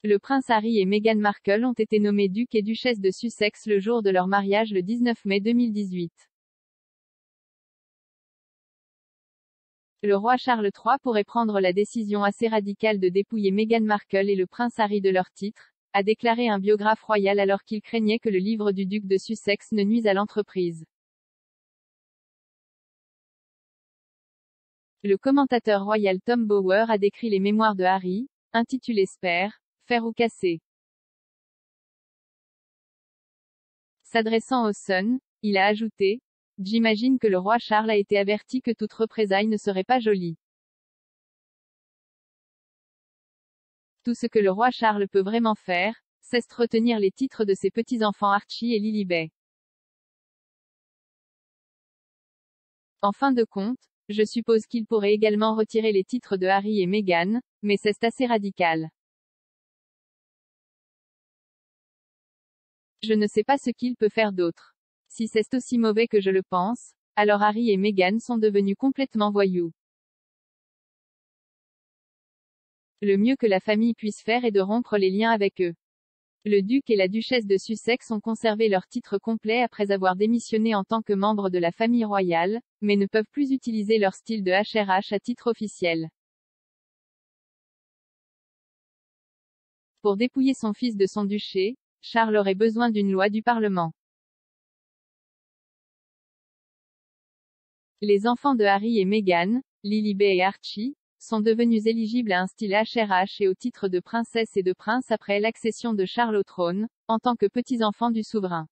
Le prince Harry et Meghan Markle ont été nommés ducs et duchesses de Sussex le jour de leur mariage le 19 mai 2018. Le roi Charles III pourrait prendre la décision assez radicale de dépouiller Meghan Markle et le prince Harry de leurs titres, a déclaré un biographe royal alors qu'il craignait que le livre du duc de Sussex ne nuise à l'entreprise. Le commentateur royal Tom Bower a décrit les mémoires de Harry, intitulées Spare, faire ou casser. S'adressant au Sun, il a ajouté: J'imagine que le roi Charles a été averti que toute représailles ne serait pas jolie. Tout ce que le roi Charles peut vraiment faire, c'est retenir les titres de ses petits-enfants Archie et Lilibet. En fin de compte, je suppose qu'il pourrait également retirer les titres de Harry et Meghan, mais c'est assez radical. Je ne sais pas ce qu'il peut faire d'autre. Si c'est aussi mauvais que je le pense, alors Harry et Meghan sont devenus complètement voyous. Le mieux que la famille puisse faire est de rompre les liens avec eux. Le duc et la duchesse de Sussex ont conservé leur titre complet après avoir démissionné en tant que membres de la famille royale, mais ne peuvent plus utiliser leur style de HRH à titre officiel. Pour dépouiller son fils de son duché, Charles aurait besoin d'une loi du Parlement. Les enfants de Harry et Meghan, Lilibet et Archie, sont devenus éligibles à un style HRH et au titre de princesse et de prince après l'accession de Charles au trône, en tant que petits-enfants du souverain.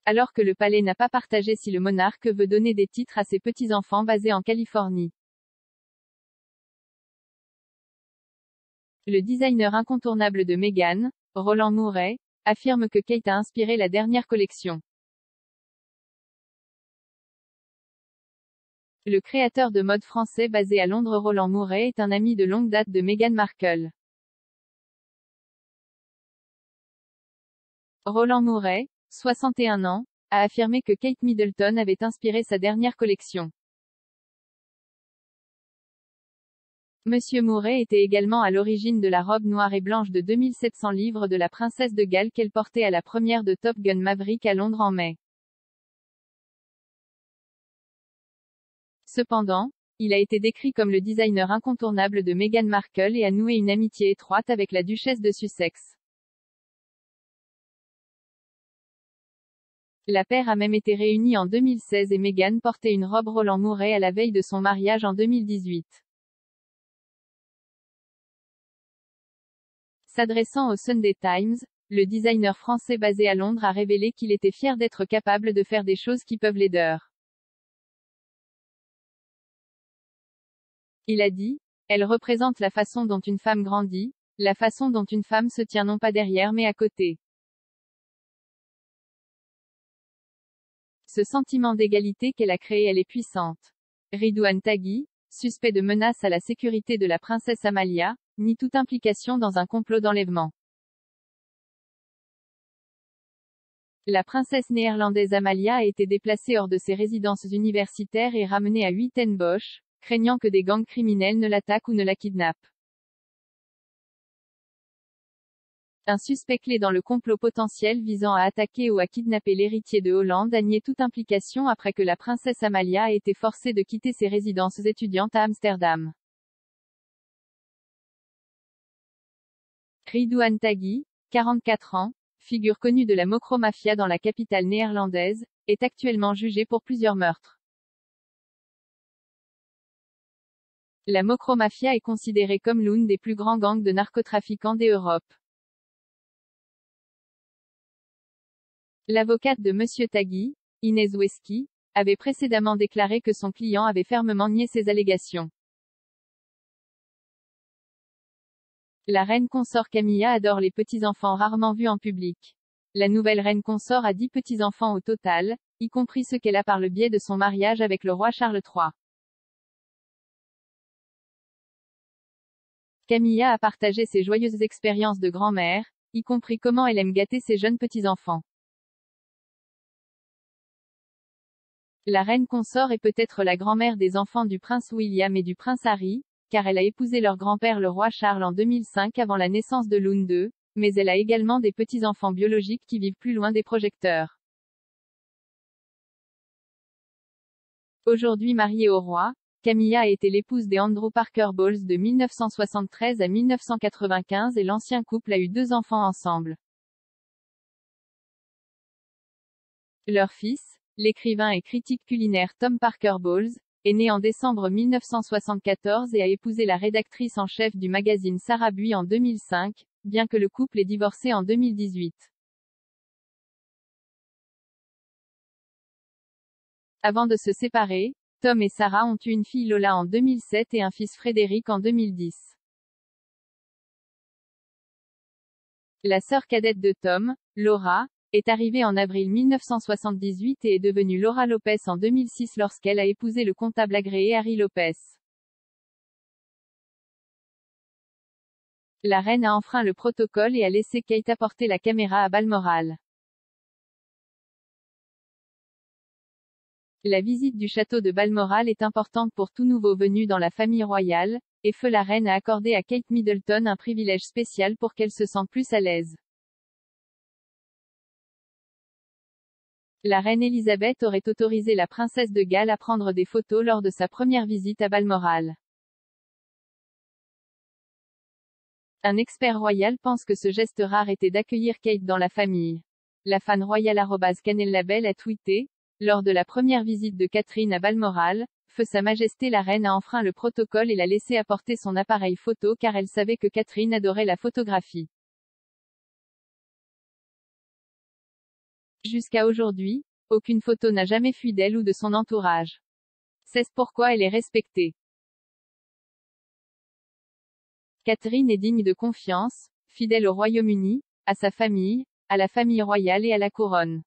Alors que le palais n'a pas partagé si le monarque veut donner des titres à ses petits-enfants basés en Californie. Le designer incontournable de Meghan, Roland Mouret, affirme que Kate a inspiré la dernière collection. Le créateur de mode français basé à Londres Roland Mouret est un ami de longue date de Meghan Markle. Roland Mouret, 61 ans, a affirmé que Kate Middleton avait inspiré sa dernière collection. Monsieur Mouret était également à l'origine de la robe noire et blanche de 2700 livres de la princesse de Galles qu'elle portait à la première de Top Gun Maverick à Londres en mai. Cependant, il a été décrit comme le designer incontournable de Meghan Markle et a noué une amitié étroite avec la duchesse de Sussex. La paire a même été réunie en 2016 et Meghan portait une robe Roland Mouret à la veille de son mariage en 2018. S'adressant au Sunday Times, le designer français basé à Londres a révélé qu'il était fier d'être capable de faire des choses qui peuvent l'aider. Il a dit: Elle représente la façon dont une femme grandit, la façon dont une femme se tient non pas derrière mais à côté. Ce sentiment d'égalité qu'elle a créé, elle est puissante. Ridouane Taghi, suspect de menace à la sécurité de la princesse Amalia, nie toute implication dans un complot d'enlèvement. La princesse néerlandaise Amalia a été déplacée hors de ses résidences universitaires et ramenée à Uitenbosch, craignant que des gangs criminels ne l'attaquent ou ne la kidnappent. Un suspect clé dans le complot potentiel visant à attaquer ou à kidnapper l'héritier de Hollande a nié toute implication après que la princesse Amalia a été forcée de quitter ses résidences étudiantes à Amsterdam. Ridouane Taghi, 44 ans, figure connue de la Mokromafia dans la capitale néerlandaise, est actuellement jugé pour plusieurs meurtres. La Mokromafia est considérée comme l'une des plus grands gangs de narcotrafiquants d'Europe. L'avocate de Monsieur Taghi, Inès Wesky, avait précédemment déclaré que son client avait fermement nié ces allégations. La reine consort Camilla adore les petits-enfants rarement vus en public. La nouvelle reine consort a 10 petits-enfants au total, y compris ceux qu'elle a par le biais de son mariage avec le roi Charles III. Camilla a partagé ses joyeuses expériences de grand-mère, y compris comment elle aime gâter ses jeunes petits-enfants. La reine consort est peut-être la grand-mère des enfants du prince William et du prince Harry, car elle a épousé leur grand-père le roi Charles en 2005 avant la naissance de Lune II, mais elle a également des petits-enfants biologiques qui vivent plus loin des projecteurs. Aujourd'hui mariée au roi, Camilla a été l'épouse des Andrew Parker Bowles de 1973 à 1995 et l'ancien couple a eu 2 enfants ensemble. Leur fils, l'écrivain et critique culinaire Tom Parker Bowles, est né en décembre 1974 et a épousé la rédactrice en chef du magazine Sarah Buy en 2005, bien que le couple ait divorcé en 2018. Avant de se séparer, Tom et Sarah ont eu une fille Lola en 2007 et un fils Frédéric en 2010. La sœur cadette de Tom, Laura, est arrivée en avril 1978 et est devenue Laura Lopez en 2006 lorsqu'elle a épousé le comptable agréé Harry Lopez. La reine a enfreint le protocole et a laissé Kate apporter la caméra à Balmoral. La visite du château de Balmoral est importante pour tout nouveau venu dans la famille royale, et la reine a accordé à Kate Middleton un privilège spécial pour qu'elle se sente plus à l'aise. La reine Elisabeth aurait autorisé la princesse de Galles à prendre des photos lors de sa première visite à Balmoral. Un expert royal pense que ce geste rare était d'accueillir Kate dans la famille. La fan royale @CanelLabel a tweeté: lors de la première visite de Catherine à Balmoral, Sa Majesté la Reine a enfreint le protocole et l'a laissé apporter son appareil photo car elle savait que Catherine adorait la photographie. Jusqu'à aujourd'hui, aucune photo n'a jamais fui d'elle ou de son entourage. C'est pourquoi elle est respectée. Catherine est digne de confiance, fidèle au Royaume-Uni, à sa famille, à la famille royale et à la couronne.